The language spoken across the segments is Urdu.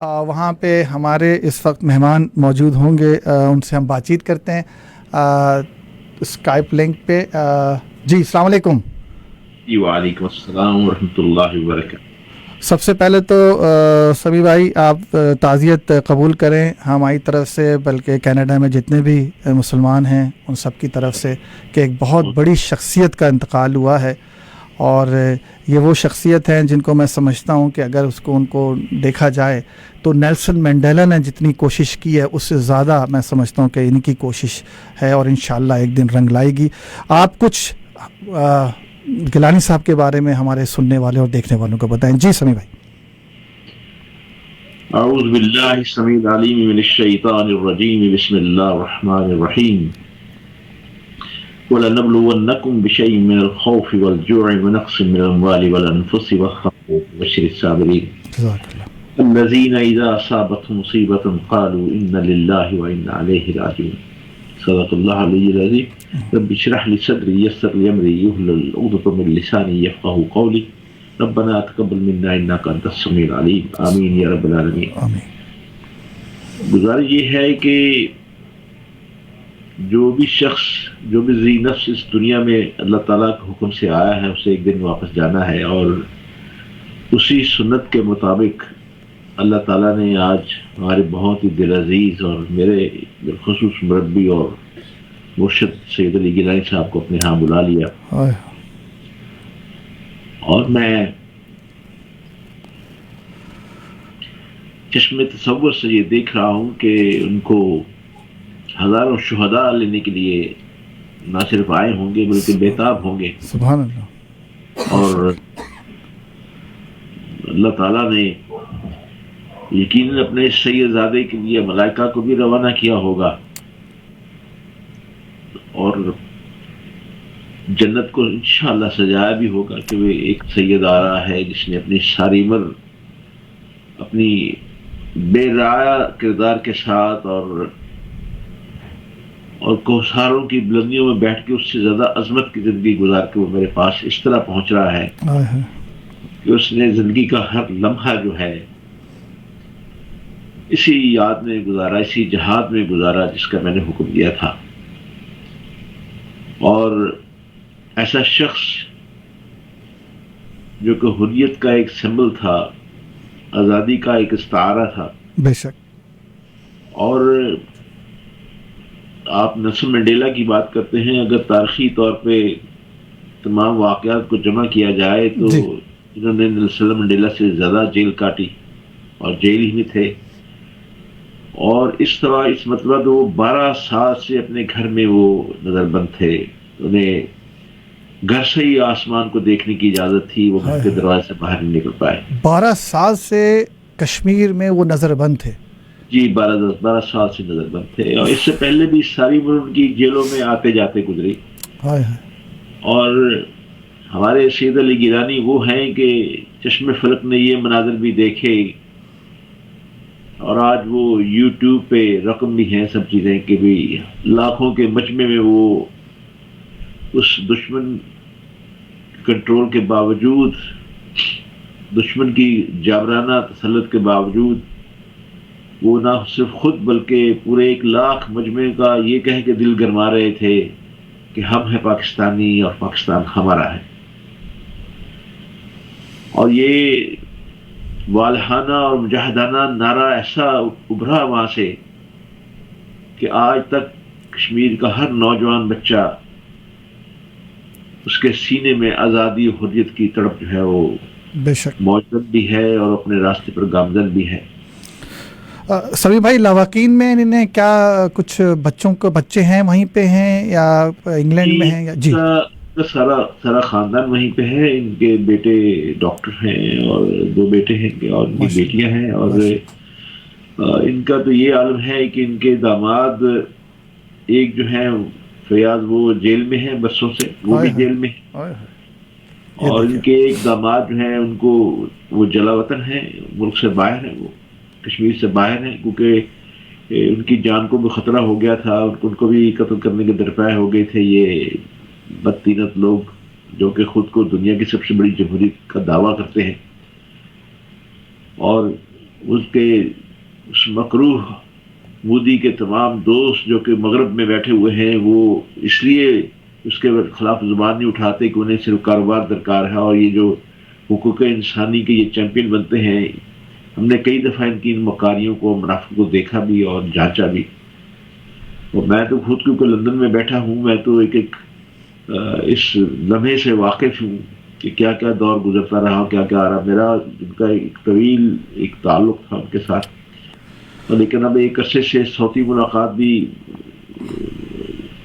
وہاں پہ ہمارے اس وقت مہمان موجود ہوں گے، ان سے ہم بات چیت کرتے ہیں اسکائپ لنک پہ۔ جی السلام علیکم۔ جی وعلیکم السلام ورحمۃ اللہ وبرکاتہ۔ سب سے پہلے تو سمی بھائی آپ تعزیت قبول کریں ہماری طرف سے، بلکہ کینیڈا میں جتنے بھی مسلمان ہیں ان سب کی طرف سے، کہ ایک بہت بڑی شخصیت کا انتقال ہوا ہے، اور یہ وہ شخصیت ہیں جن کو میں سمجھتا ہوں کہ اگر ان کو دیکھا جائے تو نیلسن منڈیلا نے جتنی کوشش کی ہے اس سے زیادہ میں سمجھتا ہوں کہ ان کی کوشش ہے، اور انشاءاللہ ایک دن رنگ لائے گی۔ آپ کچھ گیلانی صاحب کے بارے میں ہمارے سننے والے اور دیکھنے والوں کو بتائیں۔ جی سمی بھائی۔ اعوذ باللہ السمیع العلیم من الشیطان الرجیم، بسم اللہ الرحمن الرحیم۔ وَلَنَبْلُوَنَّكُمْ بِشَيْءٍ مِّنَ الْخَوْفِ وَالْجُوعِ وَنَقْصٍ مِّنَ الْأَمْوَالِ وَالْأَنفُسِ وَالثَّمَرَاتِ وَبَشِّرِ الصَّابِرِينَ الَّذِينَ إِذَا أَصَابَتْهُمْ مُصِيبَةٌ قَالُوا إِنَّا لِلَّهِ وَإِنَّا إِلَيْهِ رَاجِعُونَ۔ صدق اللہ العلی العظیم۔ رب اشرح لي صدری یسر لي امری واحلل عقدۃ من لسانی یفقهوا قولی۔ ربنا تقبل منا انک انت السمیع العلیم، آمین یا رب العالمین۔ آمین۔ گزارش یہ ہے کہ جو بھی شخص، جو بھی ذی نفس اس دنیا میں اللہ تعالیٰ کے حکم سے آیا ہے اسے ایک دن واپس جانا ہے، اور اسی سنت کے مطابق اللہ تعالیٰ نے آج ہمارے بہت ہی دل عزیز اور میرے بالخصوص مربی اور مرشد سید علی گیلانی صاحب کو اپنے ہاں بلا لیا، اور میں چشم تصور سے یہ دیکھ رہا ہوں کہ ان کو ہزاروں شہداء لینے کے لیے نہ صرف آئے ہوں گے بلکہ بےتاب ہوں گے۔ سبحان اللہ۔ اور اللہ تعالیٰ نے یقیناً اپنے اس سید زادے کے لیے ملائکہ کو بھی روانہ کیا ہوگا، اور جنت کو انشاءاللہ سجایا بھی ہوگا کہ وہ ایک سید آ رہا ہے جس نے اپنی ساری عمر اپنی بے رعایا کردار کے ساتھ اور کوثروں کی بلندیوں میں بیٹھ کے اس سے زیادہ عظمت کی زندگی گزار کے وہ میرے پاس اس طرح پہنچ رہا ہے کہ اس نے زندگی کا ہر لمحہ جو ہے اسی یاد میں گزارا، اسی جہاد میں گزارا جس کا میں نے حکم دیا تھا۔ اور ایسا شخص جو کہ حریت کا ایک سمبل تھا، آزادی کا ایک استعارہ تھا، بے شک۔ اور آپ نیلسن منڈیلا کی بات کرتے ہیں، اگر تاریخی طور پہ تمام واقعات کو جمع کیا جائے تو انہوں نے نیلسن منڈیلا سے زیادہ جیل کاٹی اور جیل ہی میں تھے، اور اس طرح اس مطلب وہ 12 سال سے اپنے گھر میں وہ نظر بند تھے، انہیں گھر سے ہی آسمان کو دیکھنے کی اجازت تھی، وہ گھر کے دروازے سے باہر نہیں نکل پائے۔ 12 سال سے کشمیر میں وہ نظر بند تھے؟ جی 12 سال سے نظر بند تھے، اور اس سے پہلے بھی ساری عمر ان کی جیلوں میں آتے جاتے گزری۔ اور ہمارے سید علی گیلانی وہ ہیں کہ چشم فلک نے یہ مناظر بھی دیکھے، اور آج وہ یوٹیوب پہ رقم بھی ہیں سب چیزیں کہ بھی لاکھوں کے مجمع میں وہ اس دشمن کنٹرول کے باوجود، دشمن کی جابرانہ تسلط کے باوجود، وہ نہ صرف خود بلکہ پورے 1 لاکھ مجمع کا یہ کہہ کے دل گرما رہے تھے کہ ہم ہیں پاکستانی اور پاکستان ہمارا ہے۔ اور یہ والہانہ اور مجاہدانہ نعرہ ایسا ابھرا وہاں سے کہ آج تک کشمیر کا ہر نوجوان بچہ اس کے سینے میں آزادی و حریت کی تڑپ جو ہے وہ بے شک موجود بھی ہے اور اپنے راستے پر گامزن بھی ہے۔ سبھی بھائی لاواقین میں انہیں کیا کچھ بچوں کو بچے ہیں وہیں پہ ہیں یا انگلینڈ میں ہیں؟ یا جی سارا خاندان وہیں پہ ہے، ان کے بیٹے ڈاکٹر ہیں اور 2 بیٹے ہیں اور ان کی بیٹیاں ہیں، اور ان کا تو یہ عالم ہے کہ ان کے داماد ایک جو ہیں فیاض وہ جیل میں ہیں برسوں سے، وہ بھی جیل میں ہیں، اور ان کے ایک داماد جو ہیں ان کو وہ جلا وطن ہیں، ملک سے باہر ہیں، وہ کشمیر سے باہر ہیں، کیونکہ ان کی جان کو بھی خطرہ ہو گیا تھا، ان کو بھی قتل کرنے کے درپے ہو گئے تھے یہ بدتینت لوگ جو کہ خود کو دنیا کی سب سے بڑی جمہوریت کا دعویٰ کرتے ہیں۔ اور اس کے اس مکروہ مودی کے تمام دوست جو کہ مغرب میں بیٹھے ہوئے ہیں وہ اس لیے اس کے خلاف زبان نہیں اٹھاتے کہ انہیں صرف کاروبار درکار ہے، اور یہ جو حقوق انسانی کے یہ چیمپئن بنتے ہیں، ہم نے کئی دفعہ ان کی ان مکاریوں کو، منافع کو دیکھا بھی اور جانچا بھی. اور میں تو خود کیونکہ لندن میں بیٹھا ہوں، میں تو ایک اس لمحے سے واقف ہوں کہ کیا کیا دور گزرتا رہا، کیا کیا آ رہا. میرا ان کا ایک طویل ایک تعلق تھا ان کے ساتھ، لیکن اب ایک عرصے سے صوتی ملاقات بھی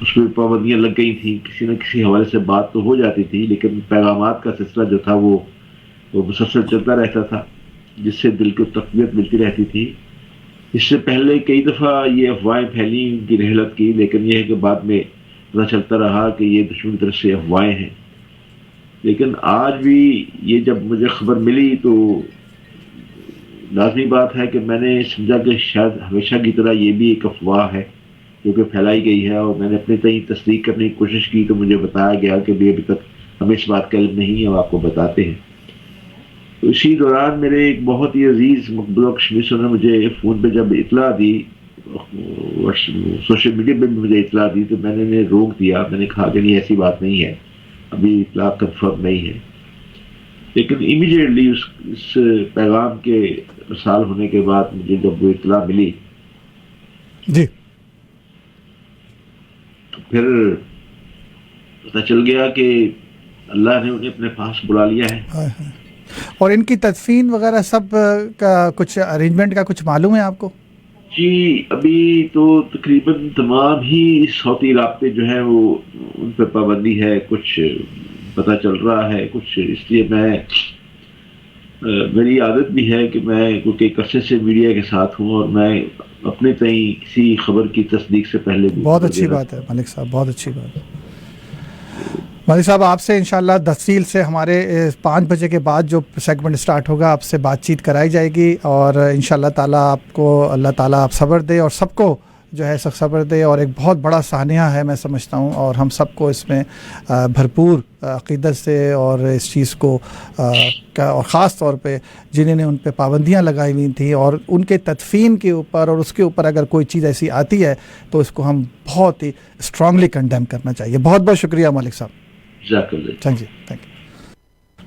اس میں پابندیاں لگ گئی تھیں. کسی نہ کسی حوالے سے بات تو ہو جاتی تھی، لیکن پیغامات کا سلسلہ جو تھا وہ مسلسل چلتا رہتا تھا، جس سے دل کو تقویت ملتی رہتی تھی. اس سے پہلے کئی دفعہ یہ افواہیں پھیلی ان کی رحلت کی، لیکن یہ ہے کہ بعد میں پتہ چلتا رہا کہ یہ دشمن کی طرف سے افواہیں ہیں. لیکن آج بھی یہ جب مجھے خبر ملی تو لازمی بات ہے کہ میں نے سمجھا کہ شاید ہمیشہ کی طرح یہ بھی ایک افواہ ہے جو کہ پھیلائی گئی ہے، اور میں نے اپنے تئیں تصدیق کرنے کی کوشش کی تو مجھے بتایا گیا کہ ابھی تک ہمیں اس بات کا علم نہیں ہے، ہم آپ کو بتاتے ہیں. تو اسی دوران میرے ایک بہت ہی عزیز مقبولہ کشمیری نے مجھے فون پہ جب اطلاع دی، سوشل میڈیا پہ بھی مجھے اطلاع دی، تو میں نے روک دیا. میں نے کہا کہ نہیں، ایسی بات نہیں ہے، ابھی اطلاع کنفرم نہیں ہے. لیکن امیڈیٹلی اس پیغام کے ارسال ہونے کے بعد مجھے جب وہ اطلاع ملی جی، تو پھر پتہ چل گیا کہ اللہ نے انہیں اپنے پاس بلا لیا ہے. اور ان کی تدفین وغیرہ سب کا کچھ ارینجمنٹ کا کچھ معلوم ہے آپ کو؟ جی، ابھی تو تقریباً تمام ہی صوتی رابطے جو ہیں وہ ان پہ پابندی ہے. کچھ پتہ چل رہا ہے، کچھ اس لیے میری عادت بھی ہے کہ میں کیونکہ ایک عرصے سے میڈیا کے ساتھ ہوں، اور میں اپنے تئیں کسی خبر کی تصدیق سے پہلے بہت اچھی بات ہے ملک صاحب، بہت اچھی بات ہے. ملک صاحب، آپ سے انشاءاللہ تفصیل سے ہمارے 5 بجے کے بعد جو سیگمنٹ سٹارٹ ہوگا آپ سے بات چیت کرائی جائے گی، اور انشاءاللہ تعالیٰ آپ کو اللہ تعالیٰ آپ صبر دے اور سب کو جو ہے سخت صبر دے. اور ایک بہت بڑا سانحہ ہے میں سمجھتا ہوں، اور ہم سب کو اس میں بھرپور عقیدت سے اور اس چیز کو اور خاص طور پہ جنہوں نے ان پہ پابندیاں لگائی ہوئی تھیں اور ان کے تدفین کے اوپر اور اس کے اوپر اگر کوئی چیز ایسی آتی ہے تو اس کو ہم بہت ہی اسٹرانگلی کنڈیم کرنا چاہیے. بہت بہت شکریہ ملک صاحب. جزاک اللہ. Thank you.